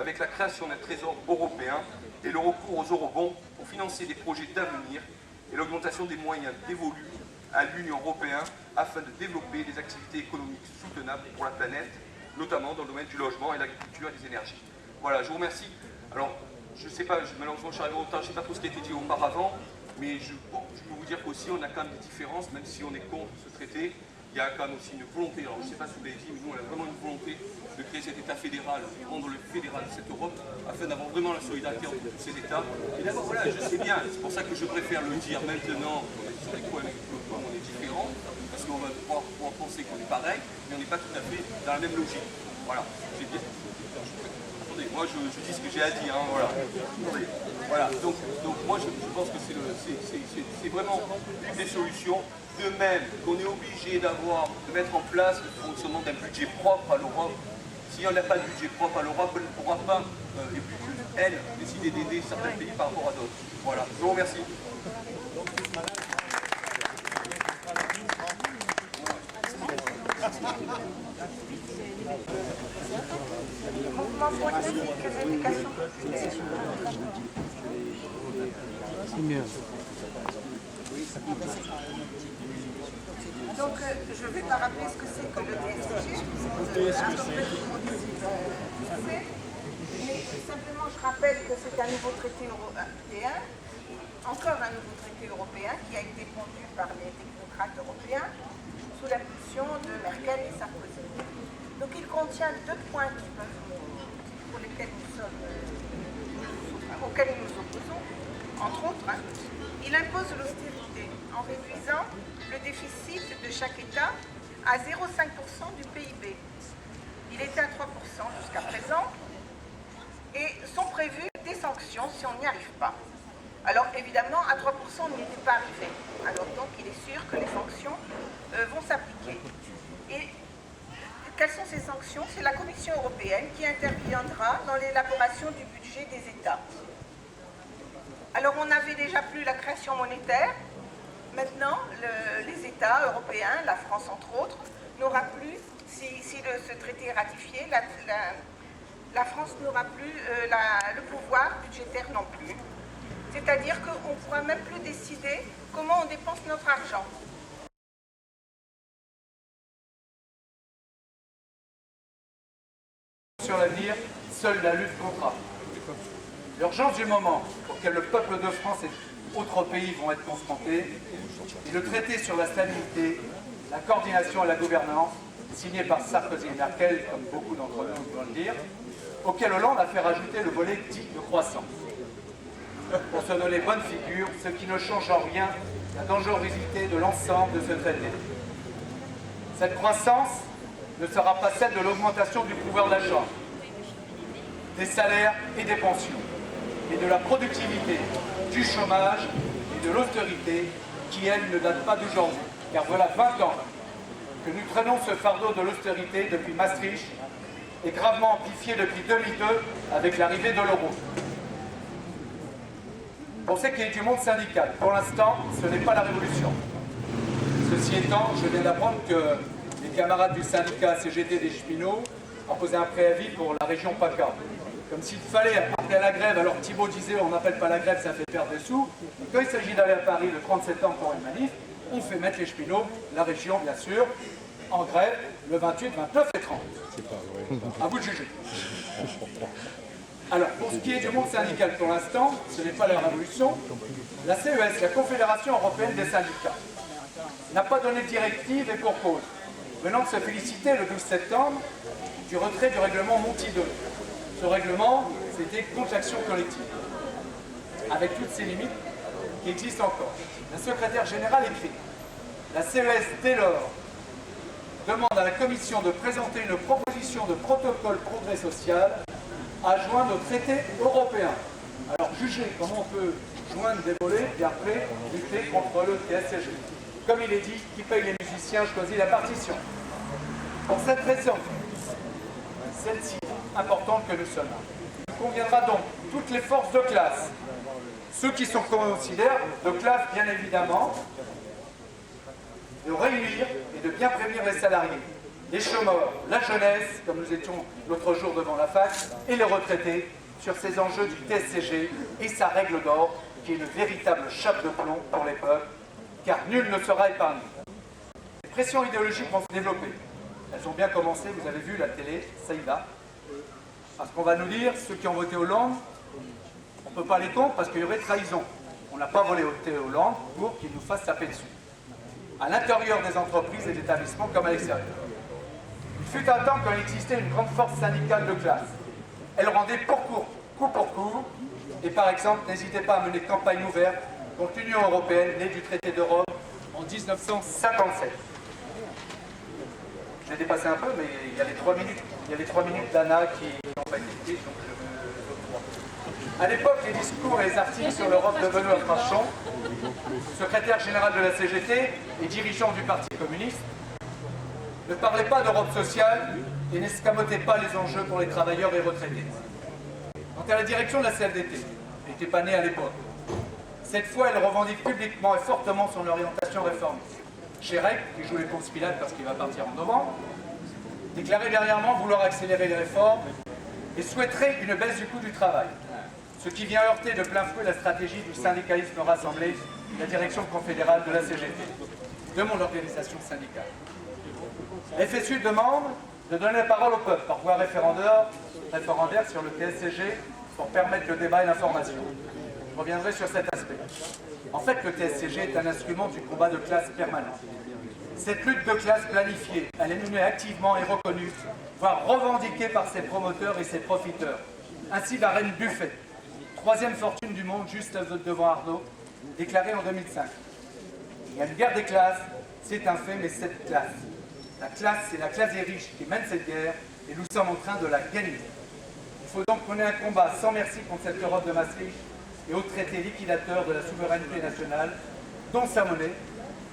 avec la création d'un trésor européen et le recours aux eurobonds pour financer des projets d'avenir et l'augmentation des moyens dévolus à l'Union européenne afin de développer des activités économiques soutenables pour la planète, notamment dans le domaine du logement et de l'agriculture et des énergies. Voilà, je vous remercie. Alors, je ne sais pas, malheureusement je suis arrivé au retard, je ne sais pas trop ce qui a été dit auparavant, mais je peux vous dire qu'aussi on a quand même des différences, même si on est contre ce traité, il y a quand même aussi une volonté, alors je ne sais pas si vous l'avez dit, mais nous on a vraiment une volonté de créer cet État fédéral, de rendre le fédéral de cette Europe, afin d'avoir vraiment la solidarité entre tous ces États. Et d'abord, voilà, je sais bien, c'est pour ça que je préfère le dire maintenant, sur les points avec lesquels on est différents, parce qu'on va pouvoir penser qu'on est pareil, mais on n'est pas tout à fait dans la même logique. Voilà, j'ai bien. Attendez, moi je dis ce que j'ai à dire, hein, voilà. Attendez, voilà, donc moi je pense que c'est vraiment une des solutions. De même qu'on est obligé de mettre en place le fonctionnement d'un budget propre à l'Europe. Si on n'a pas de budget propre à l'Europe, elle ne pourra pas, et plus qu'elle, décider d'aider certains pays par rapport à d'autres. Voilà, je vous remercie. Donc, je ne vais pas rappeler ce que c'est que le TSCG, mais simplement je rappelle que c'est un nouveau traité européen, encore un nouveau traité européen qui a été pondu par les technocrates européens sous l'impulsion de Merkel et Sarkozy. Donc il contient deux points pour lesquels auxquels nous nous opposons, entre autres. Il impose l'austérité en réduisant le déficit de chaque État à 0,5% du PIB. Il était à 3% jusqu'à présent et sont prévues des sanctions si on n'y arrive pas. Alors évidemment, à 3% on n'y était pas arrivé. Alors donc il est sûr que les sanctions vont s'appliquer. Et quelles sont ces sanctions? C'est la Commission européenne qui interviendra dans l'élaboration du budget des États. Alors on n'avait déjà plus la création monétaire. Maintenant, les États européens, la France entre autres, n'aura plus, si ce traité est ratifié, la France n'aura plus le pouvoir budgétaire non plus. C'est-à-dire qu'on ne pourra même plus décider comment on dépense notre argent. Sur l'avenir, seule la lutte comptera. L'urgence du moment pour laquelle le peuple de France et autres pays vont être confrontés est le traité sur la stabilité, la coordination et la gouvernance, signé par Sarkozy et Merkel, comme beaucoup d'entre nous vont le dire, auquel Hollande a fait rajouter le volet dit de croissance. Pour se donner bonne figure, ce qui ne change en rien la dangerosité de l'ensemble de ce traité. Cette croissance ne sera pas celle de l'augmentation du pouvoir d'achat, des salaires et des pensions, mais de la productivité, du chômage et de l'austérité qui, elle, ne date pas d'aujourd'hui. Car voilà 20 ans que nous traînons ce fardeau de l'austérité depuis Maastricht et gravement amplifié depuis 2002 avec l'arrivée de l'euro. Pour ce qui est du monde syndical, pour l'instant, ce n'est pas la révolution. Ceci étant, je viens d'apprendre que les camarades du syndicat CGT des cheminots ont posé un préavis pour la région PACA. Comme s'il fallait appeler à la grève, alors Thibault disait on n'appelle pas la grève, ça fait perdre des sous. Et quand il s'agit d'aller à Paris le 30 septembre pour une manif, on fait mettre les cheminots, la région bien sûr, en grève le 28, 29 et 30. À vous de juger. Alors, pour ce qui est du monde syndical pour l'instant, ce n'est pas la révolution. La CES, la Confédération européenne des syndicats, n'a pas donné de directive et pour cause. Venant de se féliciter le 12 septembre du retrait du règlement Monti 2. Ce règlement, c'était contre l'action collective, avec toutes ses limites qui existent encore. La secrétaire générale écrit « La CES, dès lors, demande à la Commission de présenter une proposition de protocole progrès social à joindre au traité européen. » Alors, jugez comment on peut joindre des volets et après lutter contre le TSCG. Comme il est dit, qui paye les musiciens choisit la partition. Pour cette raison, celle-ci importante que nous sommes, il conviendra donc toutes les forces de classe, ceux qui sont considérés de classe bien évidemment, de réunir et de bien prévenir les salariés, les chômeurs, la jeunesse, comme nous étions l'autre jour devant la fac, et les retraités sur ces enjeux du TSCG et sa règle d'or, qui est une véritable chape de plomb pour les peuples, car nul ne sera épargné. Les pressions idéologiques vont se développer. Elles ont bien commencé, vous avez vu la télé, ça y va. Parce qu'on va nous dire, ceux qui ont voté Hollande, on ne peut pas les contre parce qu'il y aurait trahison. On n'a pas voté Hollande pour qu'il nous fasse taper dessus. À l'intérieur des entreprises et des établissements comme à l'extérieur. Il fut un temps quand il existait une grande force syndicale de classe. Elle rendait coup pour coup, et par exemple, n'hésitez pas à mener campagne ouverte contre l'Union européenne née du traité de Rome en 1957. Je l'ai dépassé un peu, mais il y a les 3 minutes d'Anna qui n'ont pas été dites, donc je me crois. À l'époque, les discours et les articles sur l'Europe de Benoît Marchand, secrétaire général de la CGT et dirigeant du Parti communiste, ne parlaient pas d'Europe sociale et n'escamotaient pas les enjeux pour les travailleurs et retraités. Quant à la direction de la CFDT, elle n'était pas née à l'époque. Cette fois, elle revendique publiquement et fortement son orientation réformiste. Chérec, qui joue les Ponce Pilate parce qu'il va partir en novembre, déclarait dernièrement vouloir accélérer les réformes et souhaiterait une baisse du coût du travail, ce qui vient heurter de plein fouet la stratégie du syndicalisme rassemblé, la direction confédérale de la CGT, de mon organisation syndicale. La FSU demande de donner la parole au peuple par voie référendaire sur le TSCG pour permettre le débat et l'information. Je reviendrai sur cet aspect. En fait, le TSCG est un instrument du combat de classe permanent. Cette lutte de classe planifiée, elle est menée activement et reconnue, voire revendiquée par ses promoteurs et ses profiteurs. Ainsi, la reine Buffet, troisième fortune du monde juste devant Arnaud, déclarée en 2005. Il y a une guerre des classes, c'est un fait, mais cette classe. La classe, c'est la classe des riches qui mène cette guerre et nous sommes en train de la gagner. Il faut donc mener un combat sans merci contre cette Europe de Maastricht et au traité liquidateur de la souveraineté nationale, dont sa monnaie,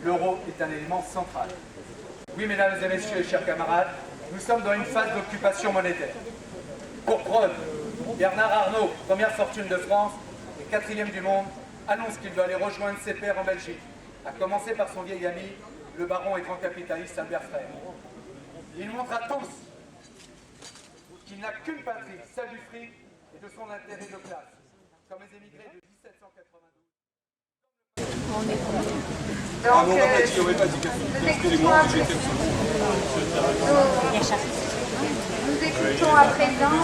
l'euro, est un élément central. Oui, mesdames et messieurs et chers camarades, nous sommes dans une phase d'occupation monétaire. Pour preuve, Bernard Arnault, première fortune de France et quatrième du monde, annonce qu'il doit aller rejoindre ses pairs en Belgique, à commencer par son vieil ami, le baron et grand capitaliste Albert Frère. Il montre à tous qu'il n'a qu'une patrie, celle du fric et de son intérêt de classe, comme les émigrés de 1792. Donc, nous écoutons à présent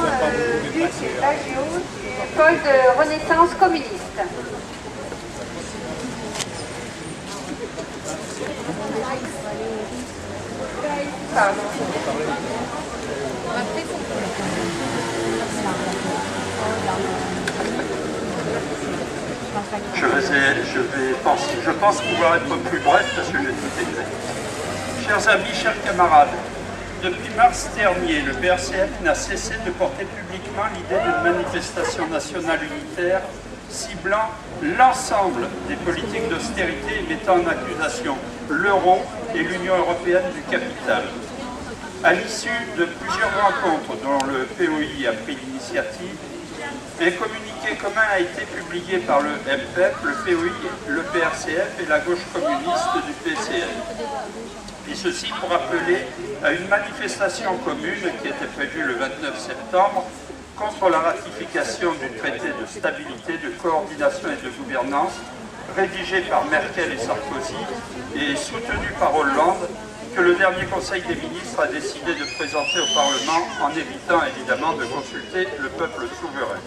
Luc Lagiot, école de Renaissance communiste. Pardon. Je pense pouvoir être plus bref parce que j'ai tout écrit. Chers amis, chers camarades, depuis mars dernier, le PRCF n'a cessé de porter publiquement l'idée d'une manifestation nationale unitaire ciblant l'ensemble des politiques d'austérité et mettant en accusation l'euro et l'Union européenne du capital. À l'issue de plusieurs rencontres dont le POI a pris l'initiative, un communiqué commun a été publié par le MPEP, le POI, le PRCF et la gauche communiste du PCF. Et ceci pour appeler à une manifestation commune qui était prévue le 29 septembre contre la ratification du traité de stabilité, de coordination et de gouvernance rédigé par Merkel et Sarkozy et soutenu par Hollande, que le dernier Conseil des ministres a décidé de présenter au Parlement en évitant évidemment de consulter le peuple souverain.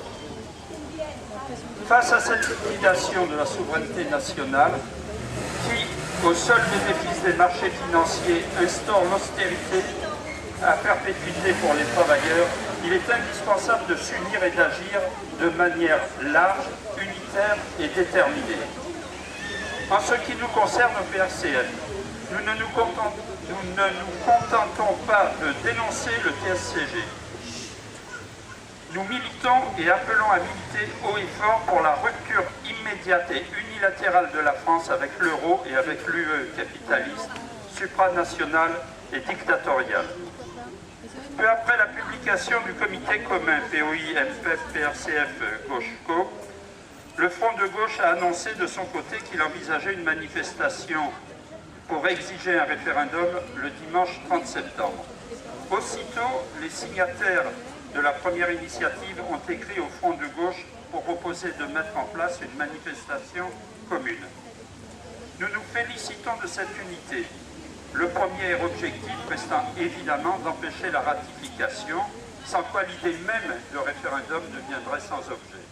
Face à cette liquidation de la souveraineté nationale, qui, au seul bénéfice des marchés financiers, instaure l'austérité à perpétuité pour les travailleurs, il est indispensable de s'unir et d'agir de manière large, unitaire et déterminée. En ce qui nous concerne au PRCF, nous ne nous contentons pas de dénoncer le TSCG. Nous militons et appelons à militer haut et fort pour la rupture immédiate et unilatérale de la France avec l'euro et avec l'UE capitaliste, supranationale et dictatoriale. Peu après la publication du comité commun POI, MPEP, PRCF, Gauche-Co, le Front de gauche a annoncé de son côté qu'il envisageait une manifestation pour exiger un référendum le dimanche 30 septembre. Aussitôt, les signataires de la première initiative ont écrit au Front de gauche pour proposer de mettre en place une manifestation commune. Nous nous félicitons de cette unité, le premier objectif restant évidemment d'empêcher la ratification, sans quoi l'idée même de référendum deviendrait sans objet.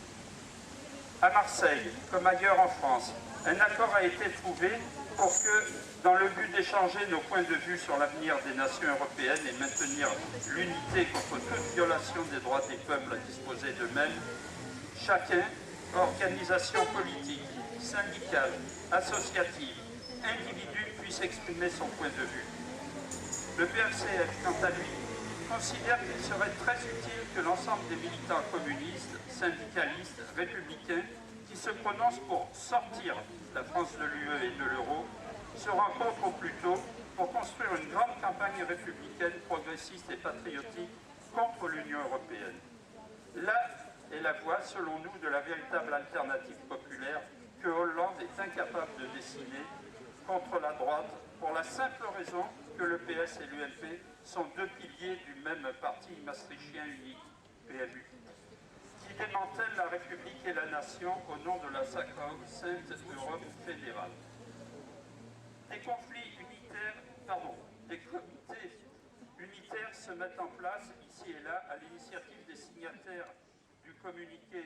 À Marseille, comme ailleurs en France, un accord a été trouvé pour que, dans le but d'échanger nos points de vue sur l'avenir des nations européennes et maintenir l'unité contre toute violation des droits des peuples à disposer d'eux-mêmes, chacun, organisation politique, syndicale, associative, individu, puisse exprimer son point de vue. Le PRCF, quant à lui, considère qu'il serait très utile que l'ensemble des militants communistes, syndicalistes, républicains, qui se prononcent pour sortir la France de l'UE et de l'euro, se rencontrent au plus tôt pour construire une grande campagne républicaine, progressiste et patriotique contre l'Union européenne. Là est la voie, selon nous, de la véritable alternative populaire que Hollande est incapable de dessiner contre la droite, pour la simple raison que le PS et l'UMP sont deux piliers du même parti maastrichtien unique, PMU, qui démantèle la République et la nation au nom de la sacro-sainte Europe fédérale. Des comités unitaires se mettent en place ici et là à l'initiative des signataires du communiqué